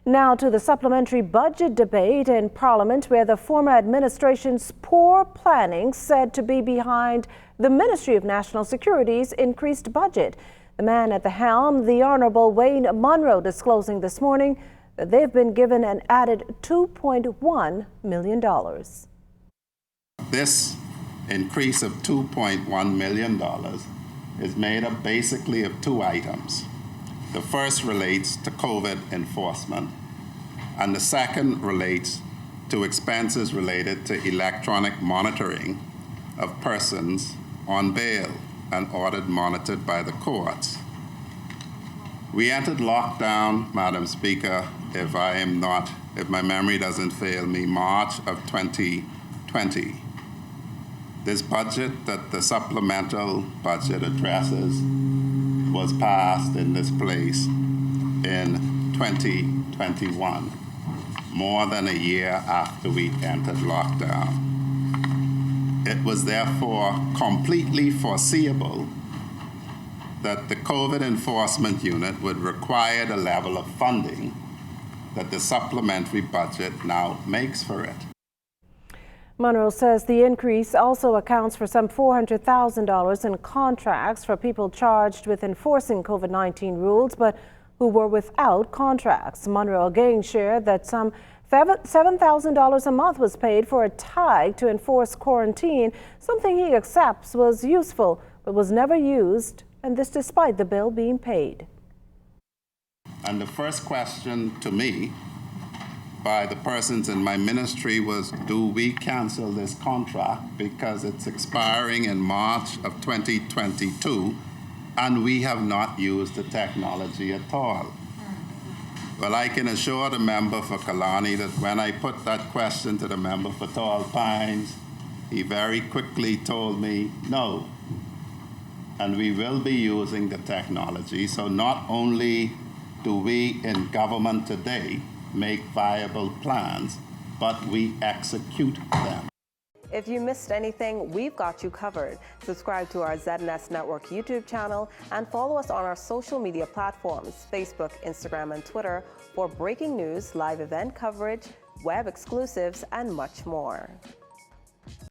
Now to the supplementary budget debate in Parliament, where the former administration's poor planning said to be behind the Ministry of National Security's increased budget. The man at the helm, the Honourable Wayne Munro, disclosing this morning that they've been given an added $2.1 million. This increase of $2.1 million is made up basically of two items. The first relates to COVID enforcement, and the second relates to expenses related to electronic monitoring of persons on bail and ordered monitored by the courts. We entered lockdown, Madam Speaker, if my memory doesn't fail me, March of 2020. This budget that the supplemental budget addresses was passed in this place in 2021, more than a year after we entered lockdown. It was therefore completely foreseeable that the COVID enforcement unit would require the level of funding that the supplementary budget now makes for it. Munro says the increase also accounts for some $400,000 in contracts for people charged with enforcing COVID-19 rules, but who were without contracts. Munro again shared that some $7,000 a month was paid for a tag to enforce quarantine, something he accepts was useful but was never used, and this despite the bill being paid. And the first question to me by the persons in my ministry was, do we cancel this contract because it's expiring in March of 2022 and we have not used the technology at all? Well, I can assure the member for Kalani that when I put that question to the member for Tall Pines, he very quickly told me no. And we will be using the technology. So not only do we in government today make viable plans, but we execute them. If you missed anything, we've got you covered. Subscribe to our ZNS Network YouTube channel and follow us on our social media platforms, Facebook, Instagram, and Twitter for breaking news, live event coverage, web exclusives, and much more.